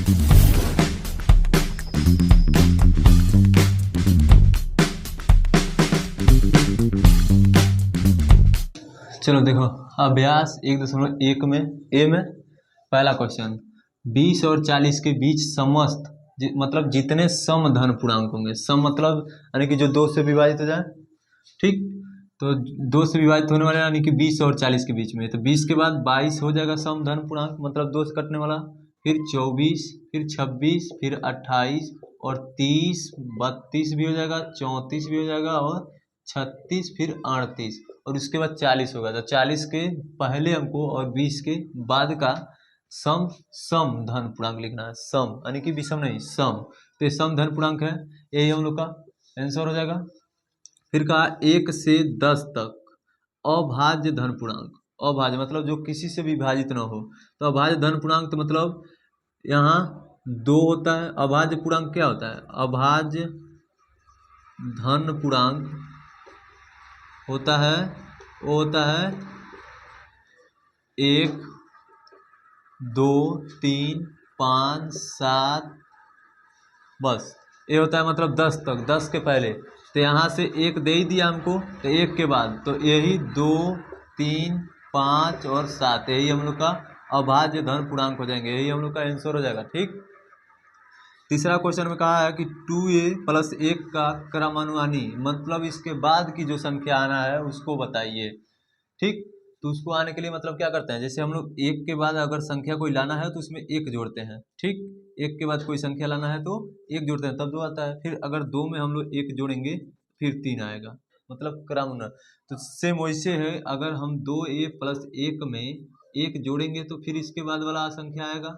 चलो देखो अभ्यास 1.1 में ए में पहला क्वेश्चन 20 और 40 के बीच समस्त मतलब जितने सम धन पूर्णांक होंगे। सम मतलब यानी कि जो 2 से विभाजित हो जाए, ठीक। तो 2 से विभाजित होने वाले यानी कि 20 और 40 के बीच में, तो 20 के बाद 22 हो जाएगा सम धन पूर्णांक मतलब 2 से कटने वाला, फिर 24, फिर 26, फिर 28 और 30, 32 भी हो जाएगा, 34 भी हो जाएगा और 36, फिर 38 और उसके बाद 40 होगा। तो 40 के पहले हमको और 20 के बाद का सम सम धन पूर्णांक लिखना है। सम यानी कि विषम नहीं, सम। तो ये सम धन पूर्णांक है, यही हम लोग का आंसर हो जाएगा। फिर कहा 1 से 10 तक अभाज्य धन पूर्णांक। अभाज्य मतलब जो किसी से विभाजित न हो। तो अभाज्य धन पूर्णांक तो मतलब यहाँ 2 होता है। अभाज्य पूर्णांक क्या होता है? अभाज्य धन पूर्णांक होता है, वो होता है 1, 2, 3, 5, 7, बस ये होता है मतलब 10 तक, 10 के पहले। तो यहाँ से 1 दे ही दिया हमको, तो 1 के बाद तो यही 2, 3, 5 और 7 यही हम लोग का अभाज्य धन पूर्णांक हो जाएंगे, यही हम लोग का आंसर हो जाएगा, ठीक। तीसरा क्वेश्चन में कहा है कि 2a + 1 का क्रमानुआनी मतलब इसके बाद की जो संख्या आना है उसको बताइए, ठीक। तो उसको आने के लिए मतलब क्या करते हैं, जैसे हम लोग 1 के बाद अगर संख्या कोई लाना है तो उसमें 1 जोड़ते हैं, ठीक। 1 के बाद कोई संख्या लाना है तो 1 जोड़ते हैं तब 2 आता है। फिर अगर 2 में हम लोग 1 जोड़ेंगे फिर 3 आएगा, मतलब क्रमानुसार। तो सेम वैसे है, अगर हम 2a + 1 में 1 जोड़ेंगे तो फिर इसके बाद वाला संख्या आएगा,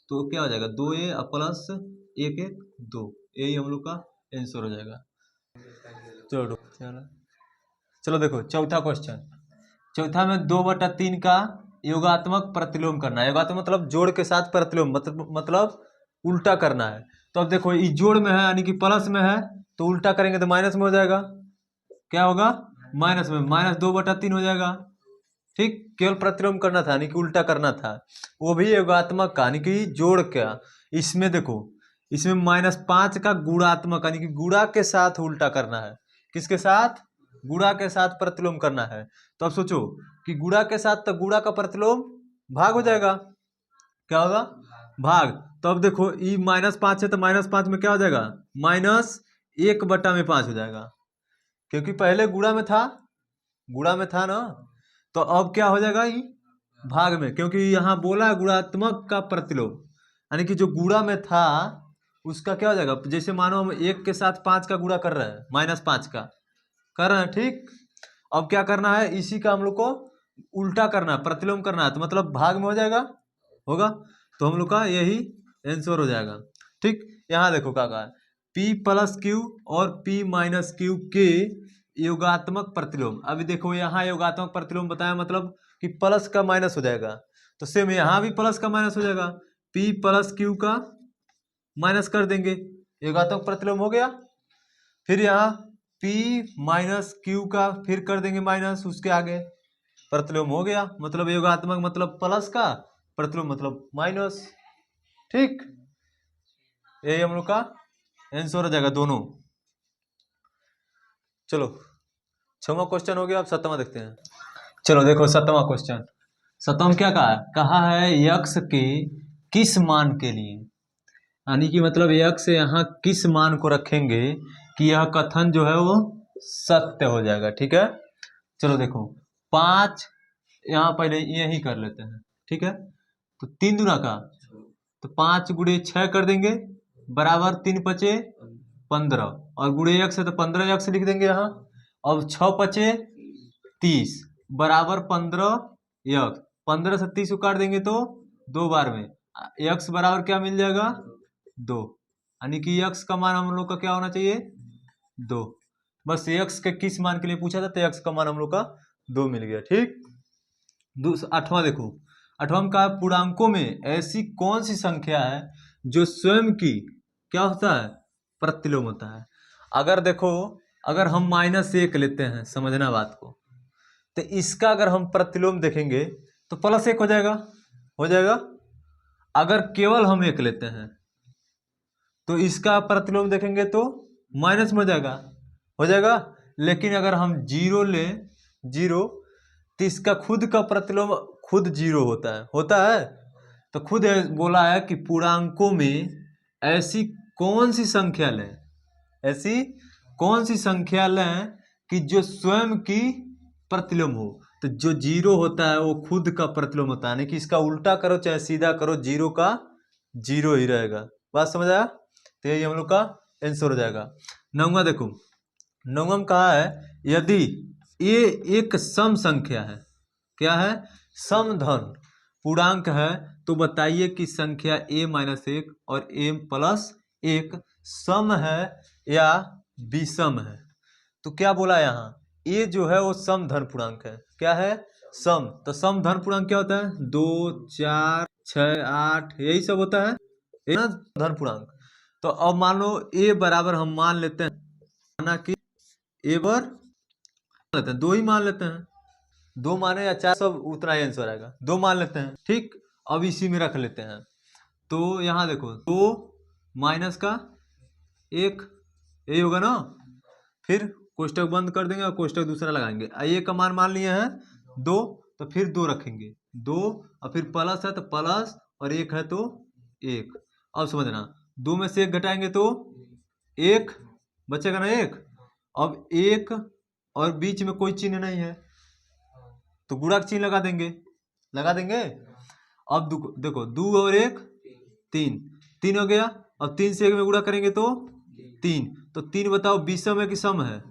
तो क्या हो जाएगा 2a + 1, 1, 2, यही हम लोग का आंसर हो जाएगा। चलो चलो देखो चौथा क्वेश्चन। चौथा में 2/3 का योगात्मक प्रतिलोम करना है। योगात्मक मतलब जोड़ के साथ प्रतिलोम मतलब उल्टा करना है। तो अब देखो ये जोड़ में है यानी कि प्लस में है, तो उल्टा करेंगे तो माइनस में हो जाएगा। क्या होगा? माइनस में, -2/3 हो जाएगा, ठीक। केवल प्रतिलोम करना था यानी कि उल्टा करना था, वो भी योगात्मक का यानी कि जोड़ का। इसमें देखो, इसमें -5 का गुणात्मक यानी कि गुणा के साथ उल्टा करना है। किसके साथ? गुणा के साथ प्रतिलोम करना है। तो अब सोचो कि गुणा के साथ तो गुणा का प्रतिलोम भाग हो जाएगा। क्या होगा? भाग। तो अब देखो ये -5 है तो -5 में क्या हो जाएगा? -1/5 हो जाएगा, क्योंकि पहले गुणा में था ना। तो अब क्या हो जाएगा? ये भाग में, क्योंकि यहाँ बोला है गुणात्मक का प्रतिलोम यानी कि जो गुणा में था उसका क्या हो जाएगा। जैसे मानो हम 1 के साथ 5 का गुणा कर रहे हैं, -5 का कर रहे हैं, ठीक। अब क्या करना है, इसी का हम लोग को उल्टा करना है, प्रतिलोम करना है, तो मतलब भाग में हो जाएगा, होगा। तो हम लोग का यही आंसर हो जाएगा, ठीक। यहाँ देखो क्या कहा है, P+Q और P-Q के योगात्मक प्रतिलोम। अभी देखो यहाँ योगात्मक प्रतिलोम बताया मतलब कि प्लस का माइनस हो जाएगा, तो सेम यहाँ भी प्लस का माइनस हो जाएगा। P+Q का माइनस कर देंगे, योगात्मक प्रतिलोम हो गया। फिर यहाँ P-Q का फिर कर देंगे माइनस, उसके आगे प्रतिलोम हो गया। मतलब योगात्मक मतलब प्लस का, प्रतिलोम मतलब माइनस, ठीक। यही हम लोग का आंसर हो जाएगा दोनों। चलो 6वां क्वेश्चन हो गया, अब 7वां देखते हैं। चलो देखो 7वां क्वेश्चन। 7वां क्या कहा है यक्स के किस मान के लिए, यानी कि मतलब यक्स यहाँ किस मान को रखेंगे कि यह कथन जो है वो सत्य हो जाएगा, ठीक है। चलो देखो 5 यहाँ पहले यही कर लेते हैं, ठीक है। तो 3 दूना का, तो 5 × 6 कर देंगे बराबर 3 × 5 = 15 और गुणे x है तो 15x लिख देंगे यहाँ। अब 6 × 5 = 30 बराबर 15x। 15 से 30 को काट देंगे तो 2 बार में x बराबर क्या मिल जाएगा? 2, यानी कि x का मान हम लोग का क्या होना चाहिए? 2। बस x के किस मान के लिए पूछा था, तो x का मान हम लोग का 2 मिल गया, ठीक। 8वां देखो, 8वां का पूर्णांकों में ऐसी कौन सी संख्या है जो स्वयं की क्या होता है? प्रतिलोम होता है। अगर देखो, अगर हम -1 लेते हैं, समझना बात को, तो इसका अगर हम प्रतिलोम देखेंगे तो +1 हो जाएगा, अगर केवल हम 1 लेते हैं तो इसका प्रतिलोम देखेंगे तो माइनस में हो जाएगा। लेकिन अगर हम 0 लें, 0, तो इसका खुद का प्रतिलोम खुद 0 होता है। तो खुद बोला है कि पूर्णांकों में ऐसी कौन सी संख्या लें, ऐसी कौन सी संख्या लें कि जो स्वयं की प्रतिलोम हो। तो जो 0 होता है वो खुद का प्रतिलोम होता है, यानी कि इसका उल्टा करो चाहे सीधा करो 0 का 0 ही रहेगा। बात समझ आया? तो यही हम लोग का आंसर हो जाएगा। 9वां देखो, 9वां में कहा है यदि ये एक सम संख्या है, क्या है? समधन पूर्णांक है, तो बताइए कि संख्या a-1 और a+1 सम है या विषम है। तो क्या बोला यहाँ, ये जो है वो समधन पूर्णांक है। क्या है? सम। तो समधन पूर्णांक क्या होता है? 2, 4, 6, 8 यही सब होता है, ये ना धन पूर्णांक। तो अब मान लो a बराबर हम मान लेते हैं, माना कि a बर लेते हैं 2 ही मान लेते हैं, 2 माने या 4 सब उतना ही आंसर आएगा, 2 मान लेते हैं। ठीक, अब इसी में रख लेते हैं। तो यहाँ देखो 2 माइनस का 1 यही होगा ना। फिर कोष्टक बंद कर देंगे और कोष्टक दूसरा लगाएंगे। a का मान लिए हैं 2, तो फिर 2 रखेंगे, 2 और फिर प्लस है तो प्लस और 1 है तो 1। अब समझना, 2 में से 1 घटाएंगे तो 1 बचेगा ना 1। अब 1 और बीच में कोई चिन्ह नहीं है तो गुणा का चिन्ह लगा देंगे। अब देखो 2 और 1 3 हो गया। अब 3 से 1 में गुणा करेंगे तो 3। तो 3 बताओ विषम है कि सम है?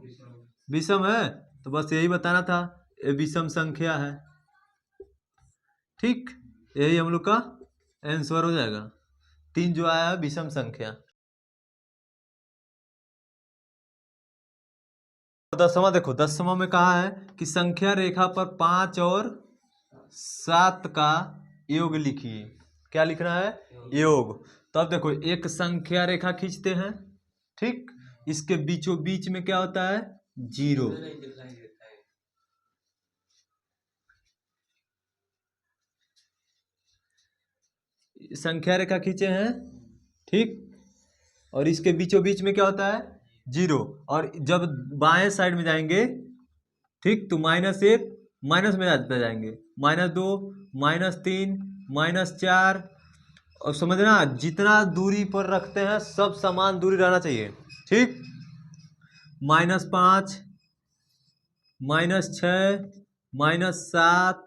विषम है। तो बस यही बताना था, ये विषम संख्या है। ठीक, यही हम लोग का आंसर हो जाएगा। 3 जो आया है विषम संख्या। 10वां देखो, 10वां में कहा है कि संख्या रेखा पर 5 और 7 का योग लिखिए। क्या लिखना है? योग। तो अब देखो एक संख्या रेखा खींचते हैं, ठीक, इसके बीचों बीच में क्या होता है? 0। संख्या रेखा खींचे हैं, ठीक, और इसके बीचों बीच में क्या होता है? 0। और जब बाएं साइड में जाएंगे, ठीक, तो -1 माइनस में जाएंगे, -2 -3 -4। और समझना जितना दूरी पर रखते हैं सब समान दूरी रहना चाहिए। ठीक, -5 -6 -7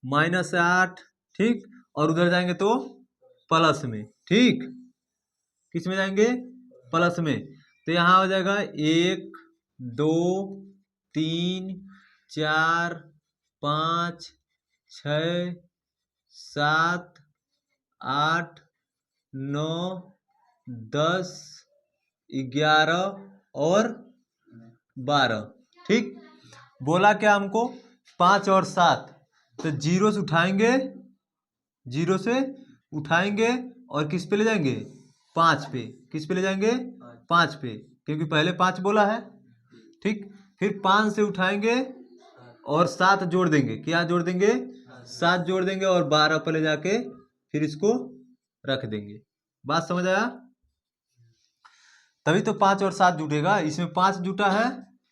-8, ठीक, और उधर जाएंगे तो प्लस में। ठीक, किस में जाएंगे? प्लस में। तो यहाँ हो जाएगा 1 2 3 4 5 6 7 8 9 10 11 और 12। ठीक, बोला क्या हमको? 5 और 7। तो 0 से उठाएंगे, 0 से उठाएंगे और किस पे ले जाएंगे? 5 पे। किस पे ले जाएंगे? 5 पे, क्योंकि पहले 5 बोला है। ठीक, फिर 5 से उठाएंगे और 7 जोड़ देंगे। क्या जोड़ देंगे? 7 जोड़ देंगे और 12 पर ले जाके फिर इसको रख देंगे। बात समझ आया? तभी तो 5 और 7 जुटेगा। इसमें 5 जुटा है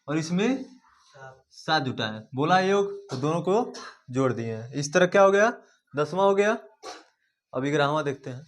और इसमें 7 जुटा है। बोला योग, तो दोनों को जोड़ दिए हैं। इस तरह क्या हो गया? 10वां हो गया। अब 11वां देखते हैं।